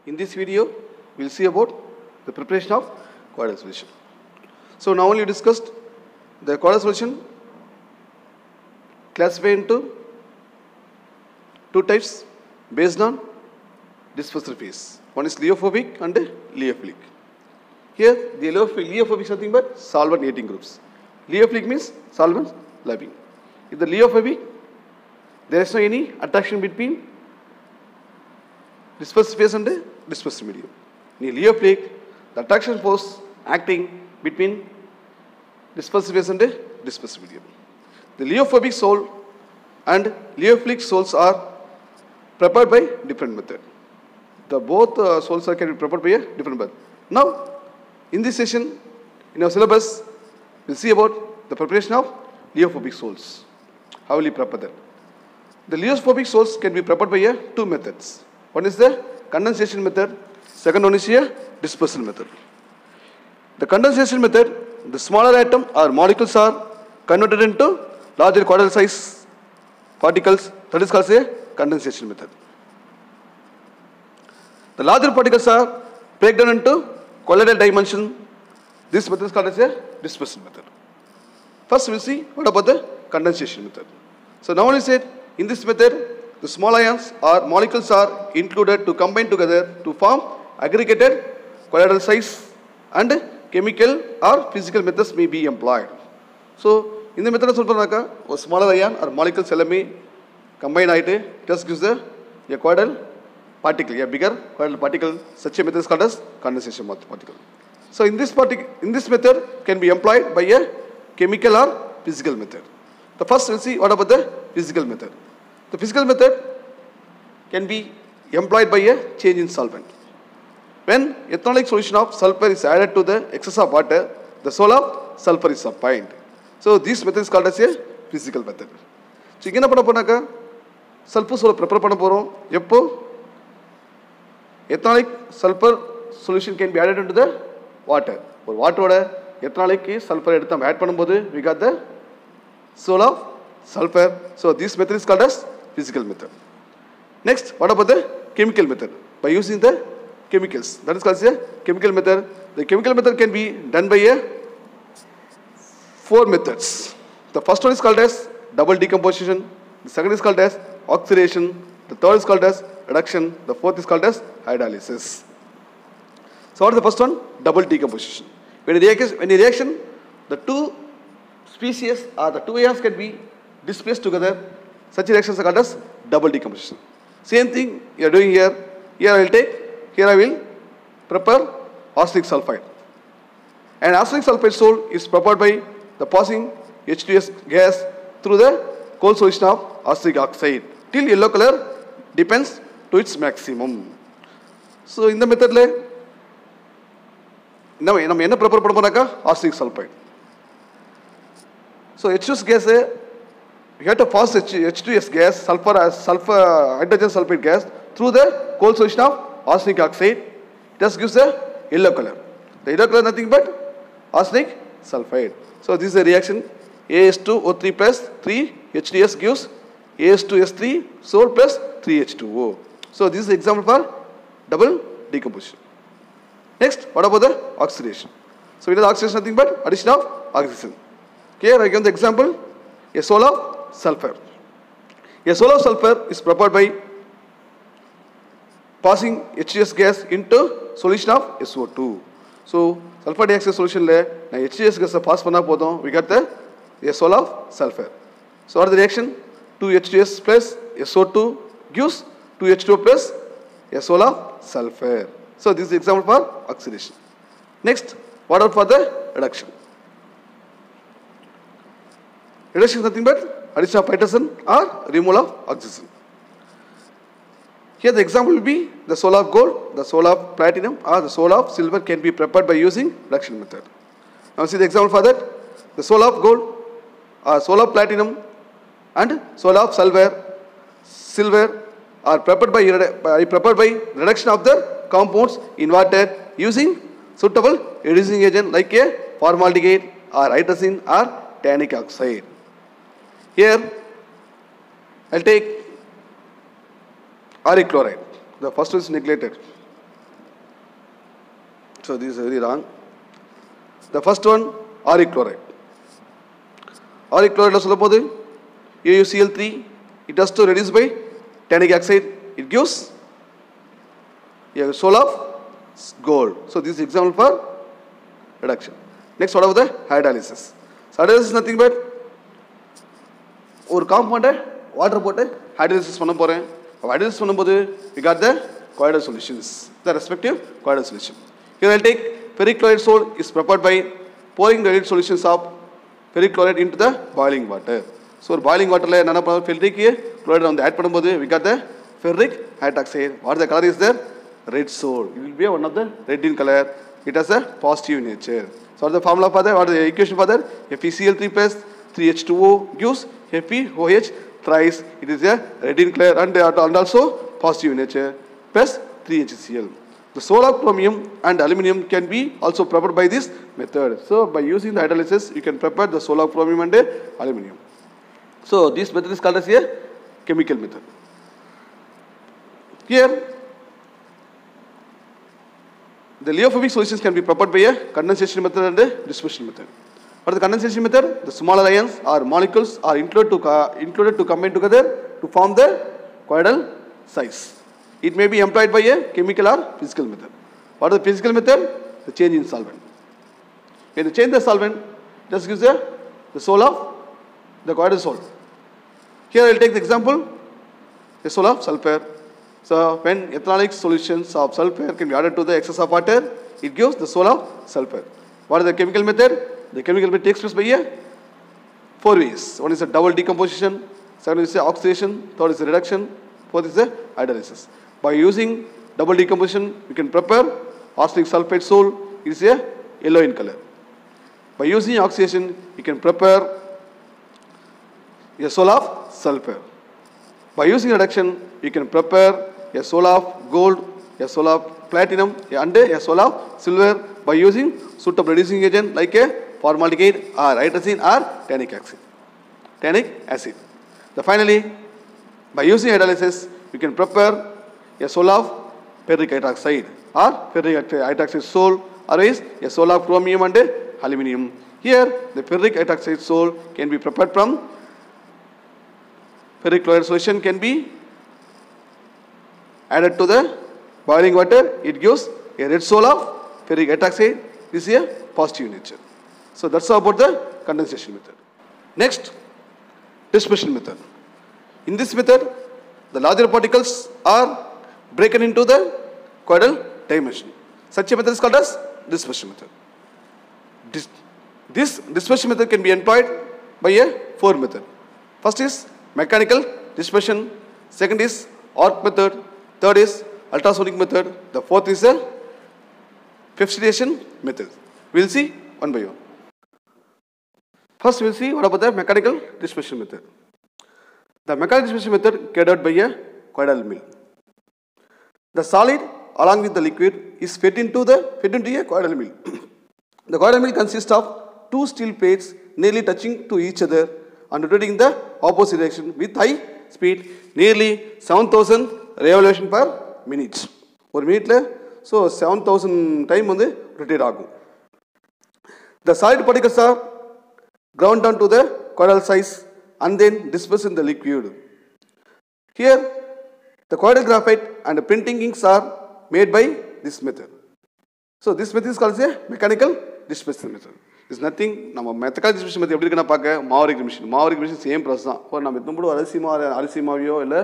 In this video, we will see about the preparation of colloidal solution. So now only discussed the colloidal solution classified into two types based on dispersal phase. One is liophobic and liofilic. Here the liophobic is nothing but solvent eating groups. Liofilic means solvent loving. In the liophobic, there is no any attraction between dispersal phase and dispersal medium. In liofilic, the attraction force acting between dispersal phase and dispersal medium. The liophobic sol and liofilic sols are prepared by different method. The both sols can be prepared by a different method. Now, in this session, in our syllabus, we will see about the preparation of liophobic sols. How will you prepare that? The liophobic sols can be prepared by two methods. One is the condensation method, second one is a dispersal method. The condensation method, the smaller atom or molecules are converted into larger colloidal size particles, that is called a condensation method. The larger particles are break down into colloidal dimension. This method is called as a dispersal method. First we will see what about the condensation method. So now we said in this method the small ions or molecules are included to combine together to form aggregated colloidal size and chemical or physical methods may be employed. So in the method of smaller ion or molecules combine it just gives a colloidal particle, a bigger colloidal particle. Such a method is called as condensation particle. So in this method can be employed by a chemical or physical method. The first we will see what about the physical method. The physical method can be employed by a change in solvent. When ethanolic solution of sulfur is added to the excess of water, the sol of sulfur is subfined. So this method is called as a physical method. So என்ன பண்ண போனாக்கா sulfur sol prepare பண்ண போறோம். எப்போ ethanoic sulfur solution can be added into the water. ஒரு வாட்டரோட ethanolic sulfur எடுத்து நம்ம ஆட் பண்ணும்போது we got the sol of sulfur. So this method is called as physical method. Next, what about the chemical method? By using the chemicals, that is called as a chemical method. The chemical method can be done by four methods. The first one is called as double decomposition. The second is called as oxidation. The third is called as reduction. The fourth is called as hydrolysis. So what is the first one? Double decomposition. When a reaction, the two species or the two ions can be displaced together. Such reactions are called as double decomposition. Same thing you are doing here. Here I will prepare arsenic sulfide. And arsenic sulfide sol is prepared by the passing H2S gas through the cold solution of arsenic oxide till yellow color depends to its maximum. So in the method now we will prepare arsenic sulfide. So H2S gas you have to pass H2S gas, sulfur hydrogen sulfide gas through the cold solution of arsenic oxide. It just gives a yellow color. The yellow color is nothing but arsenic sulfide. So this is a reaction. AS2O3 plus 3 HDS gives AS2S3 sol plus 3H2O. So this is an example for double decomposition. Next, what about the oxidation? So it is oxidation nothing but addition of oxygen. Here I give the example, a sol of sulfur. A sol of sulfur is prepared by passing HCS gas into solution of SO2. So sulfur dioxide solution HCS gas pass panna podum, we got the a sol of sulfur. So what is the reaction? 2H2S plus SO2 gives 2H2O plus a sol of sulfur. So this is the example for oxidation. Next, what about for the reduction? Reduction is nothing but addition of hydrogen or removal of oxygen. Here the example will be the sol of gold, the sol of platinum or the sol of silver can be prepared by using reduction method. Now see the example for that. The sol of gold, sol of platinum and sol of silver are prepared by reduction of the compounds in water using suitable reducing agent like a formaldehyde or hydrazine or tannic oxide. Here I will take auric chloride. The first one is neglected. So this is very wrong. The first one, auric chloride. Auric chloride is AuCl3. It has to reduce by tannic oxide. It gives a soul of gold. So this is example for reduction. Next, what about the hydrolysis? So hydrolysis is nothing but one compound water போட்டு hydrolysis பண்ண போறேன். Hydrolysis பண்ணும்போது we got the colloidal solutions, the respective colloidal solution. Here I'll take ferric chloride salt is prepared by pouring the dilute solutions of ferric chloride into the boiling water. So boiling water la enna பண்ணுவோம் ferric chloride வந்து add பண்ணும்போது we got the ferric hydroxide. What the color is there? Red salt. It will be one of the red in color. It has a positive nature. So what is the formula for that? What is the equation for that? FeCl3 plus 3H2O gives FeOH thrice. It is a red in color and also positive nature plus 3HCl. The soul of chromium and aluminum can be also prepared by this method. So by using the hydrolysis, you can prepare the soul of chromium and aluminum. So this method is called as a chemical method. Here, the liophobic solutions can be prepared by a condensation method and a dispersion method. For the condensation method, the smaller ions or molecules are included to combine together to form the colloidal size. It may be employed by a chemical or physical method. What is the physical method? The change in solvent. When you change the solvent, just gives the soul of the colloidal salt. Here I will take the example, the soul of sulfur. So when ethanolic solutions of sulfur can be added to the excess of water, it gives the soul of sulfur. What is the chemical method? The chemical method takes place by 4 ways. One is a double decomposition, second is oxidation, third is reduction, fourth is hydrolysis. By using double decomposition, you can prepare arsenic sulfate salt. It is a yellow in color. By using oxidation, you can prepare a soul of sulfur. By using reduction, you can prepare a soul of gold, a soul of platinum, and a soul of silver by using suitable reducing agent like a formaldehyde or hydrazine or tannic acid. Finally, by using hydrolysis, you can prepare a soul of ferric hydroxide or ferric hydroxide salt, or a soul of chromium and aluminum. Here, the ferric hydroxide salt can be prepared from ferric chloride solution can be added to the boiling water. It gives a red soul of ferric hydroxide. This is a positive nature. So that's all about the condensation method. Next, dispersion method. In this method, the larger particles are broken into the colloidal dimension. Such a method is called as dispersion method. This dispersion method can be employed by a 4 method. First is mechanical dispersion, second is arc method, third is ultrasonic method, the fourth is a fixation method. We will see one by one. First we will see what about the mechanical dispersion method. The mechanical dispersion method carried out by a colloidal mill. The solid along with the liquid is fed into a colloidal mill. The colloidal mill consists of 2 steel plates nearly touching to each other and rotating in the opposite direction with high speed, nearly 7,000 revolution per minute. 1 minute, so 7,000 time rotate agum. The solid particles are ground down to the colloidal size and then dispersed in the liquid. Here, the colloidal graphite and the printing inks are made by this method. So this method is called a mechanical dispersion method. It's nothing. Our mechanical dispersion method எப்படி இருக்குன்னா பார்க்க Maverick machine. Maverick machine same process தான். இப்போ நம்ம எத்தனை போடு அரிசி மாவையோ இல்லை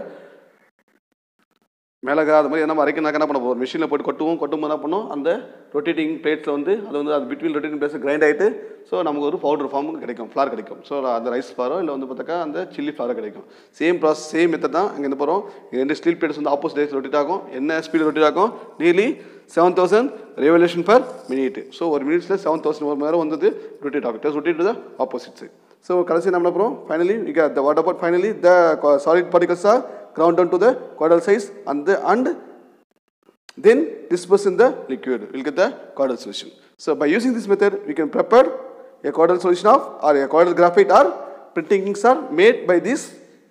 மிளகா அது மாதிரி என்ன அரைக்கனாக்க என்ன பண்ண போகிறோம், மிஷினில் போட்டு கொட்டும் என்ன பண்ணோம், அந்த ரொட்டேட்டிங் பிளேட்ஸில் அது பிட்வீன் ரொட்டேட்டிங் பிளேட்ஸ் கிரைண்ட் ஆகிட்டு ஸோ நமக்கு ஒரு பவுடர் ஃபார்ம் கிடைக்கும், ஃப்ளார் கிடைக்கும். ஸோ அந்த ரைஸ் ஃப்ளாரோ இல்லை பார்த்தாக்கா அந்த சில்லி ஃப்ளாரோ கிடைக்கும். சேம் ப்ராசஸ் சேம் மெத்தட் தான். இங்கே போகிறோம், 2 ஸ்டீல் பிளேட்ஸ் ஆப்போசிட் ரொட்டேட் ஆகும். என்ன ஸ்பீடு ரொட்டேட் ஆகும்? Nearly 7,000 revolution per minute. So 1 minute 7,000 ஒரு நேரம் ரொட்டேட் ஆகும். It rotate to the opposite side. So கடைசி நம்ம போகிறோம். Finally we get the what about finally the solid particles are ground down to the colloidal size and then dispersed in the liquid. We'll get the colloidal solution. So by using this method, we can prepare a colloidal solution of or a colloidal graphite or printing inks are made by this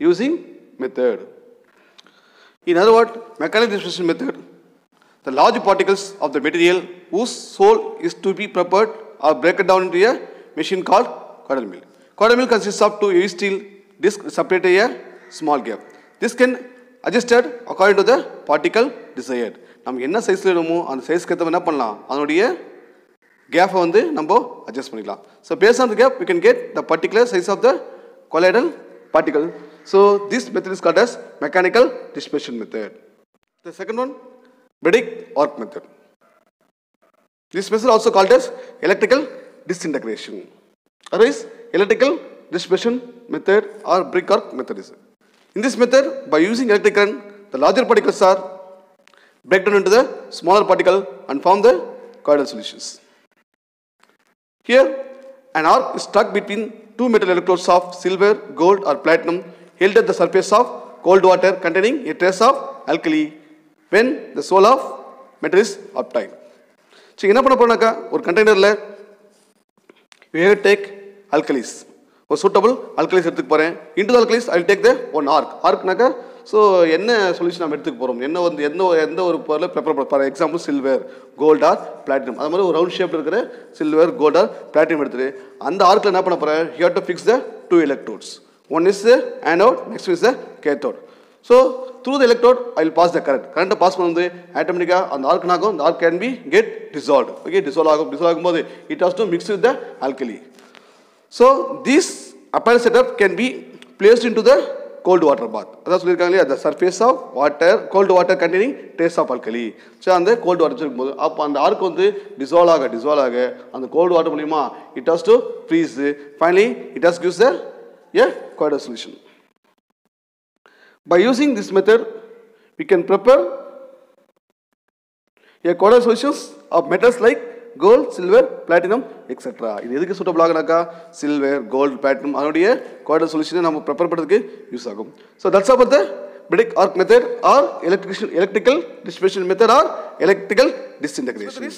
using method. In other words, mechanical dispersion method, the large particles of the material whose soul is to be prepared or broken down into a machine called coil mill. Coil mill consists of two heavy steel discs separated a small gap. This can adjusted according to the particle desired. நம்ம என்ன சைஸ்ல வேணுமோ அந்த சைஸ்க்கு ஏத்த என்ன பண்ணலாம் அதனுடைய gap வந்து நம்ம adjust பண்ணிக்கலாம். So based on the gap we can get the particular size of the colloidal particle. So this method is called as mechanical dispersion method. The second one, Bragg arc method. This method also called as electrical disintegration. Otherwise, electrical dispersion method or Bragg arc method is. In this method, by using electric current, the larger particles are broken down into the smaller particle and form the colloidal solutions. Here, an arc is stuck between two metal electrodes of silver, gold or platinum held at the surface of cold water containing a trace of alkali when the soul of metal is obtained. So, என்ன பண்ண போறோம்னாக்கா ஒரு கண்டெய்னர்ல we have to take alkalis. ஒரு suitable alkalis எடுத்துக்க போறேன். Into the alkalis I will take the one arc. Arcனாக்கா so என்ன solution நம்ம எடுத்துக்க போறோம் என்ன வந்து எந்த ஒரு பொருளை prepare for example silver gold or platinum அது மாதிரி ஒரு ரவுண்ட் ஷேப்ல இருக்கிற சில்வர் கோல்ட் ஆர் பிளாட்டினம் எடுத்துட்டு அந்த ஆர்க்ல என்ன பண்ண போறேன் you have to fix the two electrodes. One is the anode, next is the cathode. So through the electrode I will pass the current. Current pass பண்ணும்போது ஆட்டோமேட்டிக்கா அந்த arc நாகும் the arc can be get dissolved. Okay, dissolve ஆகும்போது it has to mix with the alkali. So this apparent setup can be placed into the cold water bath. அதான் சொல்லிருக்காங்க இல்லையா the surface of water cold water containing trace of alkali. So அந்த cold water இருக்கும்போது அப்ப அந்த arc வந்து dissolve ஆக அந்த cold water மூலமா it has to freeze. Finally it has gives the colloidal solution. By using this method we can prepare a colloidal solutions of metals like gold, silver, platinum, etc. இது எதுக்கு suitable ஆகுனாக்கா silver gold platinum அதனுடைய colloidal solution நம்ம prepare பண்றதுக்கு use ஆகும். So that's about the Bragg arc method or electrical dispersion method or electrical disintegration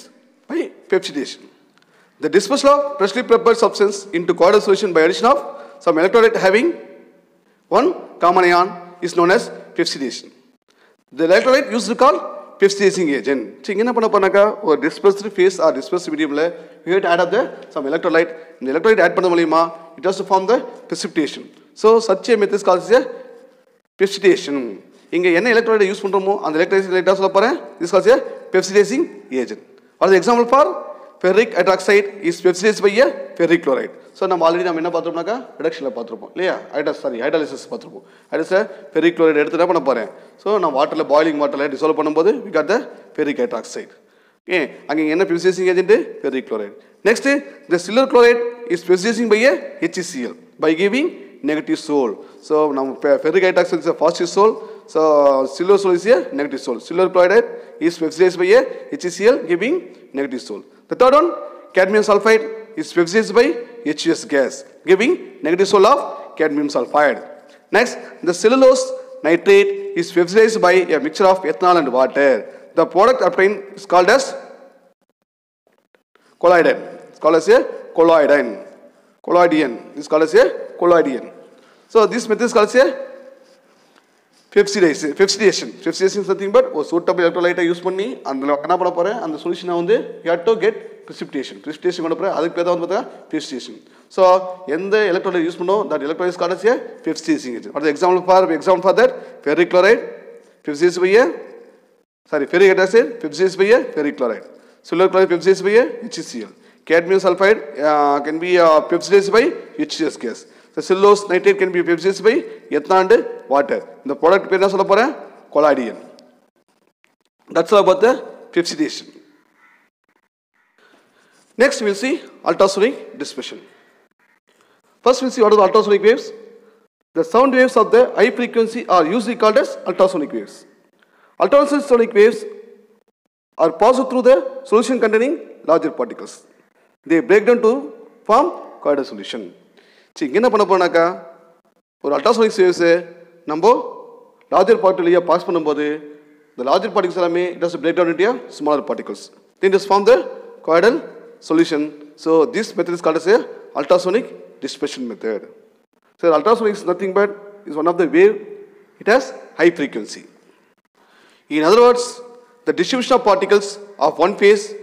by peptidation. The dispersal of freshly prepared substance into colloidal solution by addition of some electrolyte having one common ion is known as peptidation. The electrolyte used to call peptidizing agent. So என்ன பண்ண போனாக்கா ஒரு dispersed phase or dispersed mediumல we have to add up the some electrolyte. இந்த electrolyte add பண்ண மூலமா it has to form the precipitation. So such a method is called as a peptidation. இங்க என்ன electrolyte use பண்றோமோ அந்த electrolyte சொல்ல போறேன் this is called as a peptidizing agent. What is the example for ferric hydroxide is peptidized by a ferric chloride. So நம்ம already நம்ம என்ன பார்த்தோம்னாக்கா ரிடக்ஷன்ல பார்த்திருப்போம் இல்லையா ஹைட்ராலிசிஸ் பார்த்திருப்போம் ஹைட்ராலிசிஸ் ferric chloride எடுத்து என்ன பண்ண போறேன் சோ நான் வாட்டர்ல பாயிலிங் வாட்டர்ல டிசால்வ் பண்ணும்போது we got the ferric hydroxide. Okay, அங்க என்ன peptidizing agent ferric chloride. Next the silver chloride is peptidizing by a HCl by giving negative soul. So நம்ம ferric hydroxide is a positive soul. So silver soul is a negative soul. Silver chloride is peptidized by a HCl giving negative soul. The third one cadmium sulfide is peptidized by HCS gas giving negative soul of cadmium sulfide. Next the cellulose nitrate is peptidized by a mixture of ethanol and water. The product obtained is called as colloidine. It's called as a colloidine. This is called as a colloidine. So this method is called as a peptidation. Peptidation is nothing but a suitable electrolyte use பண்ணி அந்த என்ன பண்ண போறேன் அந்த சொல்யூஷனை வந்து you have to get precipitation பண்ண போறேன் அதுக்கு பேர் வந்து பார்த்தா peptidation. So எந்த electrolyte யூஸ் பண்ணோம் that electrolyte is called as a peptidizing agent. For the example for that ferric chloride peptidized by a ferric acid peptidized by a ferric chloride. Silver chloride peptidized by a HCl. Cadmium sulfide can be peptidized by HCS gas. The cellulose nitrate can be peptidized by ethanol and water. The product பேர் என்ன சொல்ல போறேன் colloidine. That's all about the peptidation. Next we will see ultrasonic dispersion. First we will see what are the ultrasonic waves. The sound waves of the high frequency are usually called as ultrasonic waves. Ultrasonic waves are passed through the solution containing larger particles. They break down to form colloidal solution. இங்க என்ன பண்ண போனாக்கா ஒரு ultrasonic waves நம்ம larger particle pass பண்ணும்போது the larger particles எல்லாமே it has to break down into smaller particles. Then just form the colloidal solution. So this method is called as a ultrasonic dispersion method. So ultrasonic is nothing but is one of the wave. It has high frequency. In other words, the distribution of particles of one phase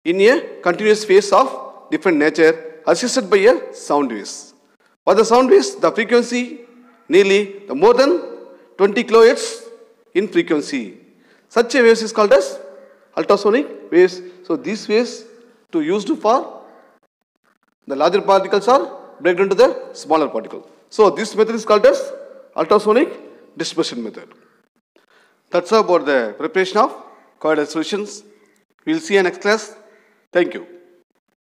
in a continuous phase of different nature assisted by a sound waves. For the sound waves, the frequency nearly more than 20 kilohertz in frequency. Such a waves is called as ultrasonic waves. So these waves to used for the larger particles are break down to the smaller particle. So this method is called as ultrasonic dispersion method. That's all about the preparation of coordinate solutions. We will see you next class. Thank you.